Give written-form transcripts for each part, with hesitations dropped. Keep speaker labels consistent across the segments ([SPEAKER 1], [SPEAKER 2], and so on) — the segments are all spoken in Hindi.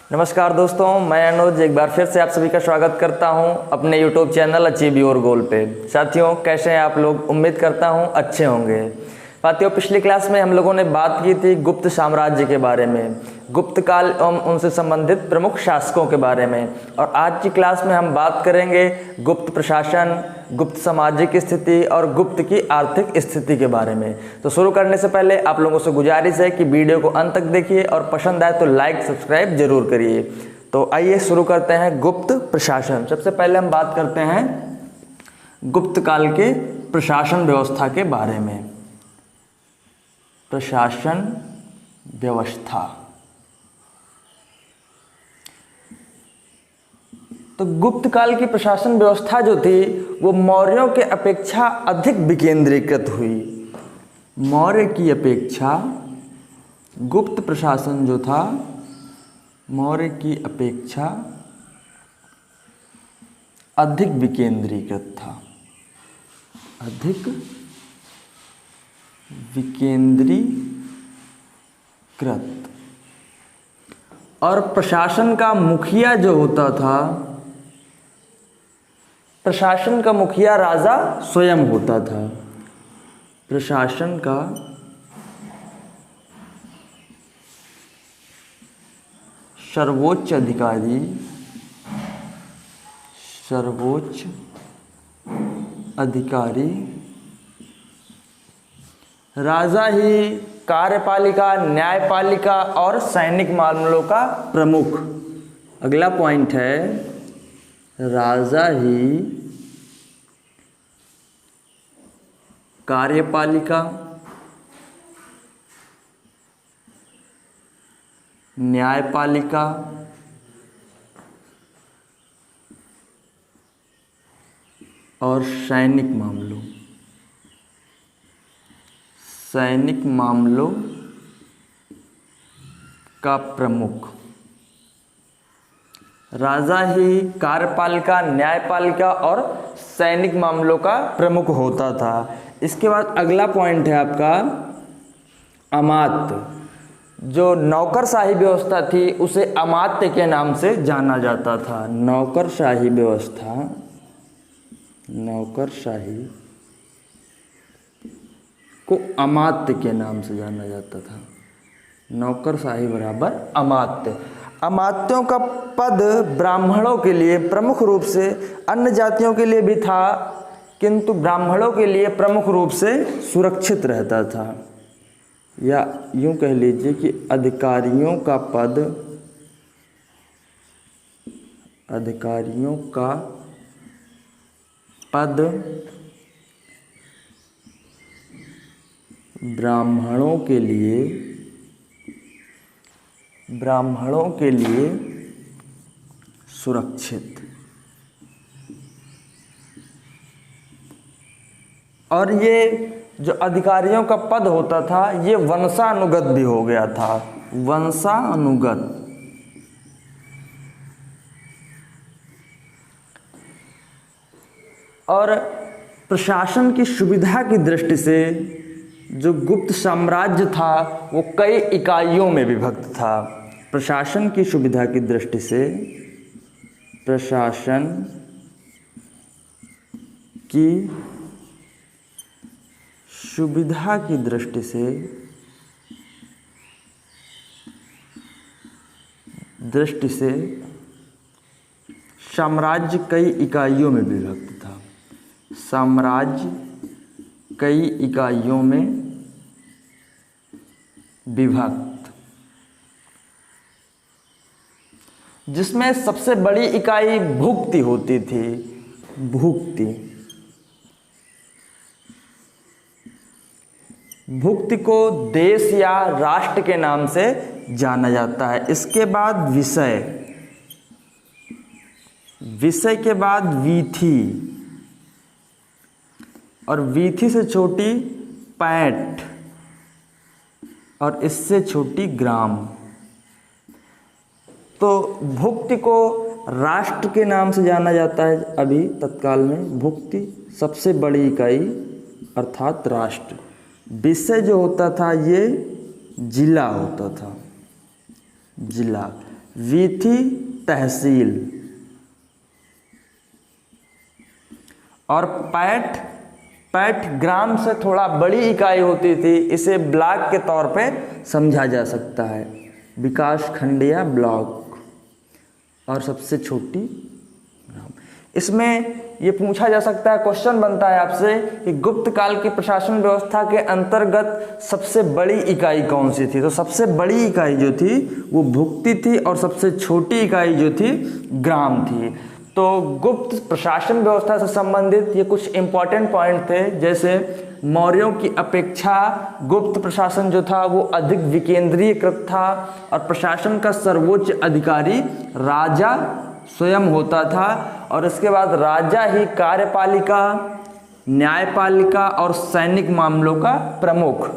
[SPEAKER 1] नमस्कार दोस्तों, मैं अनुज एक बार फिर से आप सभी का स्वागत करता हूं अपने YouTube channel achieve your goal पे। साथियों, कैसे हैं आप लोग? उम्मीद करता हूं अच्छे होंगे। साथियों, पिछली क्लास में हम लोगों ने बात की थी गुप्त साम्राज्य के बारे में, गुप्त काल एवं उनसे संबंधित प्रमुख शासकों के बारे में। और आज की क्लास में हम बात करेंगे गुप्त प्रशासन, गुप्त सामाजिक स्थिति और गुप्त की आर्थिक स्थिति के बारे में। तो शुरू करने से पहले आप लोगों से गुजारिश है कि वीडियो को अंत तक देखिए और पसंद आए तो लाइक सब्सक्राइब जरूर करिए। तो आइए शुरू करते हैं गुप्त प्रशासन। सबसे पहले हम बात करते हैं गुप्त काल के प्रशासन व्यवस्था के बारे में। प्रशासन व्यवस्था, तो गुप्त काल की प्रशासन व्यवस्था जो थी वो मौर्यों के अपेक्षा अधिक विकेंद्रीकृत हुई। मौर्य की अपेक्षा गुप्त प्रशासन जो था मौर्य की अपेक्षा अधिक विकेंद्रीकृत था, अधिक विकेंद्रीकृत। और प्रशासन का मुखिया जो होता था, प्रशासन का मुखिया राजा स्वयं होता था। प्रशासन का सर्वोच्च अधिकारी, सर्वोच्च अधिकारी राजा ही कार्यपालिका, न्यायपालिका और सैनिक मामलों का प्रमुख। अगला पॉइंट है, राजा ही कार्यपालिका, न्यायपालिका और सैनिक मामलों का प्रमुख। राजा ही कार्यपालिका, न्यायपालिका और सैनिक मामलों का प्रमुख होता था। इसके बाद अगला पॉइंट है आपका अमात्य। जो नौकरशाही व्यवस्था थी उसे अमात्य के नाम से जाना जाता था। नौकरशाही व्यवस्था, नौकरशाही को अमात्य के नाम से जाना जाता था। नौकरशाही बराबर अमात्य। अमात्यों का पद ब्राह्मणों के लिए प्रमुख रूप से, अन्य जातियों के लिए भी था किंतु ब्राह्मणों के लिए प्रमुख रूप से सुरक्षित रहता था। या यूं कह लीजिए कि अधिकारियों का पद, अधिकारियों का पद ब्राह्मणों के लिए सुरक्षित। और ये जो अधिकारियों का पद होता था ये वंशानुगत भी हो गया था। वंशानुगत। और प्रशासन की सुविधा की दृष्टि से जो गुप्त साम्राज्य था वो कई इकाइयों में विभक्त था। प्रशासन की सुविधा की दृष्टि से, प्रशासन की सुविधा की दृष्टि से साम्राज्य कई इकाइयों में विभक्त था। साम्राज्य कई इकाइयों में विभक्त, जिसमें सबसे बड़ी इकाई भुक्ति होती थी। भुक्ति, भुक्ति को देश या राष्ट्र के नाम से जाना जाता है। इसके बाद विषय, विषय के बाद वीथी और वीथी से छोटी पैठ और इससे छोटी ग्राम। तो भुक्ति को राष्ट्र के नाम से जाना जाता है। अभी तत्काल में भुक्ति सबसे बड़ी इकाई अर्थात राष्ट्र। विषय जो होता था ये जिला होता था, जिला। वीथी तहसील। और पैठ ग्राम से थोड़ा बड़ी इकाई होती थी, इसे ब्लॉक के तौर पे समझा जा सकता है, विकास खंड या ब्लॉक। और सबसे छोटी ग्राम। इसमें ये पूछा जा सकता है, क्वेश्चन बनता है आपसे कि गुप्त काल की प्रशासन व्यवस्था के अंतर्गत सबसे बड़ी इकाई कौन सी थी। तो सबसे बड़ी इकाई जो थी वो भुक्ति थी और सबसे छोटी इकाई जो थी ग्राम थी। तो गुप्त प्रशासन व्यवस्था से संबंधित ये कुछ इंपॉर्टेंट पॉइंट थे, जैसे मौर्यों की अपेक्षा गुप्त प्रशासन जो था वो अधिक विकेंद्रीयकृत था और प्रशासन का सर्वोच्च अधिकारी राजा स्वयं होता था। और इसके बाद राजा ही कार्यपालिका, न्यायपालिका और सैनिक मामलों का प्रमुख।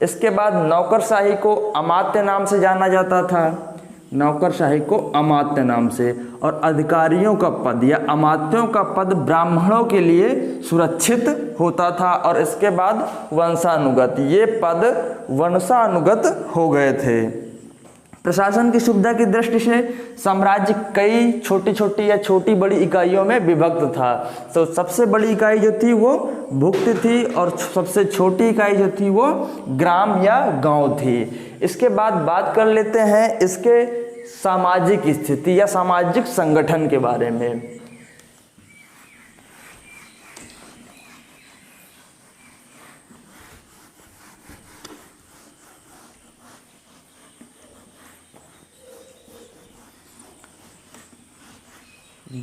[SPEAKER 1] इसके बाद नौकरशाही को अमात्य नाम से जाना जाता था, नौकरशाही को अमात्य नाम से। और अधिकारियों का पद या अमात्यों का पद ब्राह्मणों के लिए सुरक्षित होता था। और इसके बाद वंशानुगत, ये पद वंशानुगत हो गए थे। प्रशासन की सुविधा की दृष्टि से साम्राज्य कई छोटी छोटी या छोटी बड़ी इकाइयों में विभक्त था। तो सबसे बड़ी इकाई जो थी वो भुक्त थी और सबसे छोटी इकाई जो थी वो ग्राम या गांव थी। इसके बाद बात कर लेते हैं इसके सामाजिक स्थिति या सामाजिक संगठन के बारे में।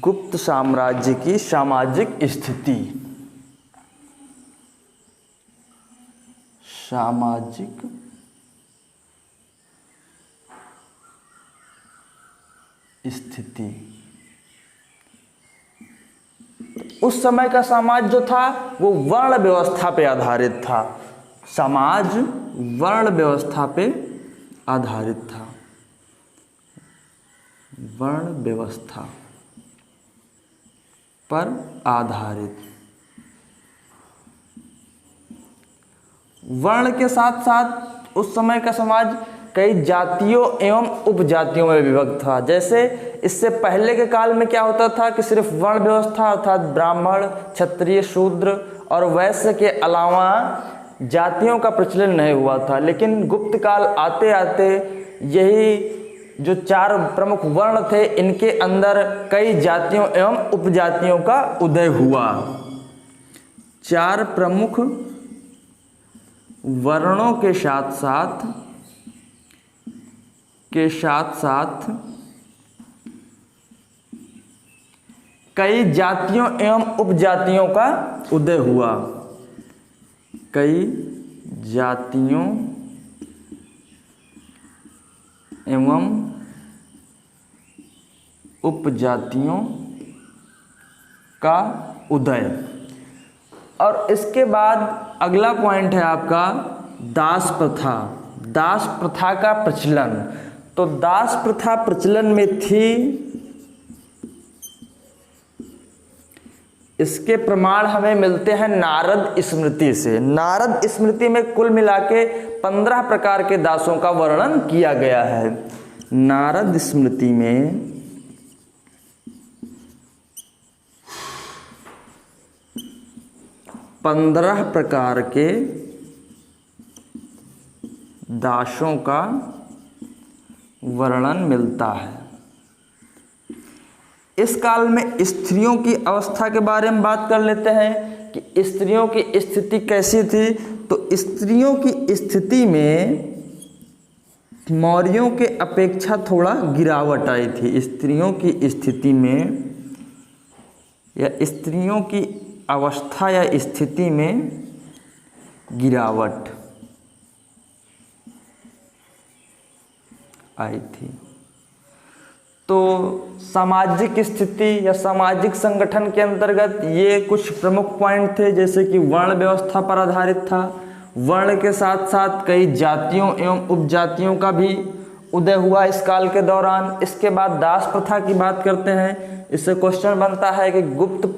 [SPEAKER 1] गुप्त साम्राज्य की सामाजिक स्थिति। सामाजिक स्थिति। उस समय का समाज जो था वो वर्ण व्यवस्था पे आधारित था। समाज वर्ण व्यवस्था पे आधारित था। वर्ण व्यवस्था पर आधारित। वर्ण के साथ साथ उस समय का समाज कई जातियों एवं उपजातियों में विभक्त था। जैसे इससे पहले के काल में क्या होता था कि सिर्फ वर्ण व्यवस्था अर्थात ब्राह्मण, क्षत्रिय, शूद्र और वैश्य के अलावा जातियों का प्रचलन नहीं हुआ था। लेकिन गुप्त काल आते आते यही जो चार प्रमुख वर्ण थे इनके अंदर कई जातियों एवं उपजातियों का उदय हुआ। चार प्रमुख वर्णों के साथ साथ कई जातियों एवं उपजातियों का उदय हुआ। कई जातियों एवं उपजातियों का उदय। और इसके बाद अगला पॉइंट है आपका दास प्रथा। दास प्रथा का प्रचलन। तो दास प्रथा प्रचलन में थी, इसके प्रमाण हमें मिलते हैं नारद स्मृति से। नारद स्मृति में कुल मिलाके 15 प्रकार के दासों का वर्णन किया गया है। नारद स्मृति में 15 प्रकार के दासों का वर्णन मिलता है। इस काल में स्त्रियों की अवस्था के बारे में बात कर लेते हैं कि स्त्रियों की स्थिति कैसी थी। तो स्त्रियों की स्थिति में मौर्यों के अपेक्षा थोड़ा गिरावट आई थी। स्त्रियों की स्थिति में या स्त्रियों की अवस्था या स्थिति में गिरावट आई थी। तो सामाजिक स्थिति या सामाजिक संगठन के अंतर्गत ये कुछ प्रमुख पॉइंट थे, जैसे कि वर्ण व्यवस्था पर आधारित था। वर्ण के साथ साथ कई जातियों एवं उपजातियों का भी उदय हुआ इस काल के दौरान। इसके बाद दास प्रथा की बात करते हैं। इससे क्वेश्चन बनता है कि गुप्त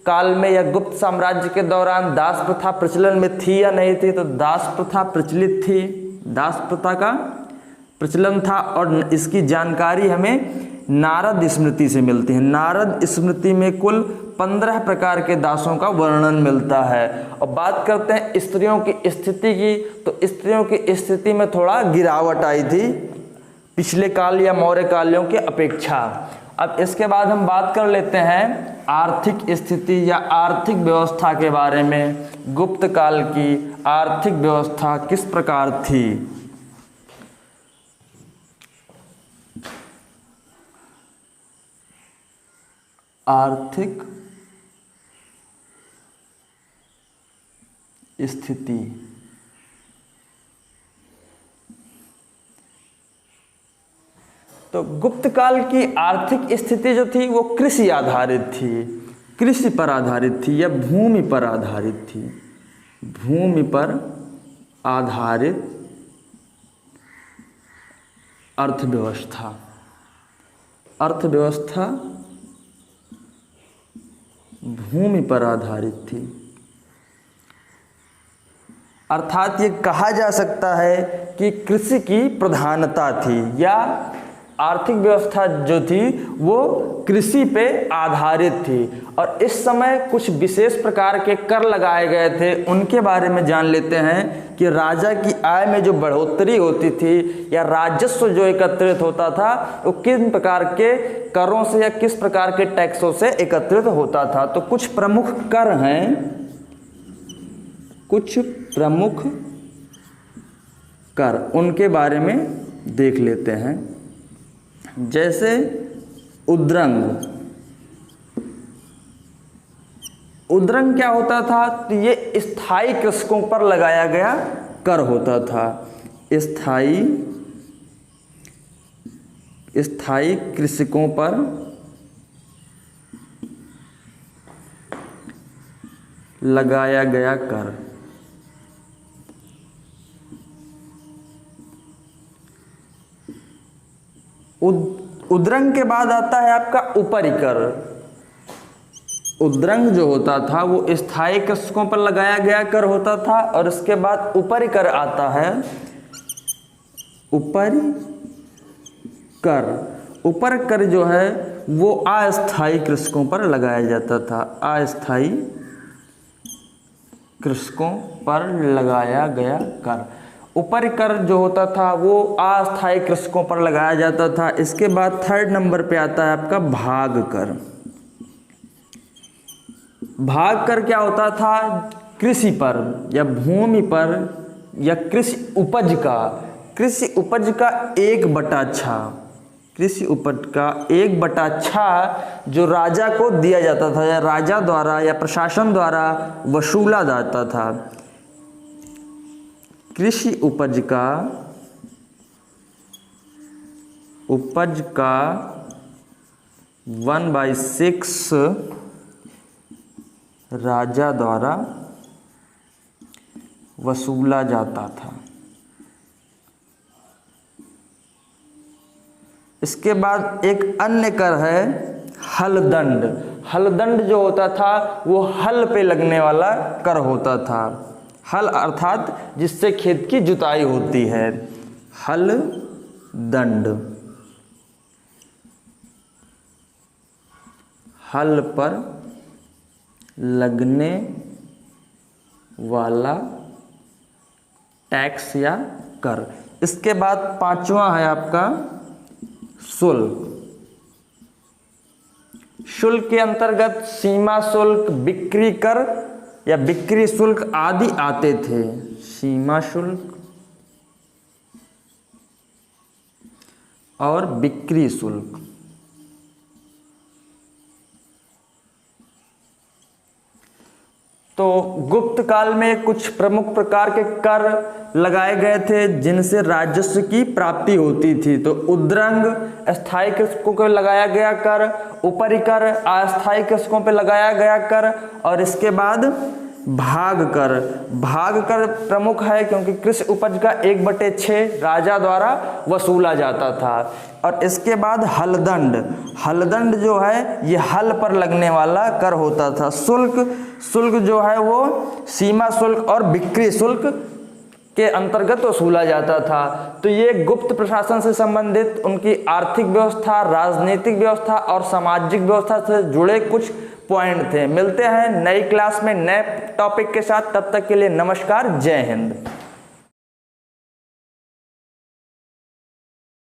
[SPEAKER 1] काल में या गुप्त साम्राज्य के दौरान दास प्रथा प्रचलन में थी या नहीं थी। तो दास प्रथा प्रचलित थी। दास प्रथा का प्रचलन था और इसकी जानकारी हमें नारद स्मृति से मिलती है। नारद स्मृति में कुल 15 प्रकार के दासों का वर्णन मिलता है। और बात करते हैं स्त्रियों की स्थिति की, तो स्त्रियों की स्थिति में थोड़ा गिरावट आई थी पिछले काल या मौर्य कालियों की अपेक्षा। अब इसके बाद हम बात कर लेते हैं आर्थिक स्थिति या आर्थिक व्यवस्था के बारे में। गुप्त काल की आर्थिक व्यवस्था किस प्रकार थी? आर्थिक स्थिति तो गुप्त काल की आर्थिक स्थिति जो थी वो कृषि आधारित थी, कृषि पर आधारित थी या भूमि पर आधारित थी। भूमि पर आधारित अर्थव्यवस्था, अर्थव्यवस्था भूमि पर आधारित थी। अर्थात ये कहा जा सकता है कि कृषि की प्रधानता थी या आर्थिक व्यवस्था जो थी वो कृषि पे आधारित थी। और इस समय कुछ विशेष प्रकार के कर लगाए गए थे, उनके बारे में जान लेते हैं कि राजा की आय में जो बढ़ोतरी होती थी या राजस्व जो एकत्रित होता था वो किन प्रकार के करों से या किस प्रकार के टैक्सों से एकत्रित होता था। तो कुछ प्रमुख कर हैं, कुछ प्रमुख कर, उनके बारे में देख लेते हैं। जैसे उद्रंग, उद्रंग क्या होता था? तो ये स्थायी कृषकों पर लगाया गया कर होता था। स्थायी कृषकों पर लगाया गया कर। उद्रंग के बाद आता है आपका ऊपरी कर। उद्रंग जो होता था वो स्थायी कृषकों पर लगाया गया कर होता था और इसके बाद ऊपरी कर आता है। ऊपरी कर, ऊपर कर जो है वो अस्थायी कृषकों पर लगाया जाता था। अस्थायी कृषकों पर लगाया गया कर, ऊपरी कर जो होता था वो अस्थायी कृषकों पर लगाया जाता था। इसके बाद थर्ड नंबर पे आता है आपका भाग कर। भाग कर क्या होता था? कृषि पर या भूमि पर या कृषि उपज का 1/6, कृषि उपज का 1/6 जो राजा को दिया जाता था या राजा द्वारा या प्रशासन द्वारा वसूला जाता था। कृषि उपज का 1/6 राजा द्वारा वसूला जाता था। इसके बाद एक अन्य कर है हलदंड। हलदंड जो होता था वो हल पे लगने वाला कर होता था। हल अर्थात जिससे खेत की जुताई होती है, हल दंड। हल पर लगने वाला टैक्स या कर। इसके बाद पांचवा है आपका शुल्क। शुल्क के अंतर्गत सीमा शुल्क, बिक्री कर या बिक्री शुल्क आदि आते थे। सीमा शुल्क और बिक्री शुल्क। तो गुप्त काल में कुछ प्रमुख प्रकार के कर लगाए गए थे जिनसे राजस्व की प्राप्ति होती थी। तो उद्रंग अस्थायी कृषकों पर लगाया गया कर, ऊपरी कर अस्थायी कृषकों पर लगाया गया कर और इसके बाद भाग कर। भाग कर प्रमुख है क्योंकि कृषि उपज का 1/6 राजा द्वारा वसूला जाता था। और इसके बाद हलदंड। हलदंड जो है ये हल पर लगने वाला कर होता था। शुल्क, शुल्क जो है वो सीमा शुल्क और बिक्री शुल्क के अंतर्गत वसूला जाता था। तो ये गुप्त प्रशासन से संबंधित उनकी आर्थिक व्यवस्था, राजनीतिक व्यवस्था और सामाजिक व्यवस्था से जुड़े कुछ पॉइंट थे। मिलते हैं नई क्लास में नए टॉपिक के साथ, तब तक के लिए नमस्कार, जय हिंद।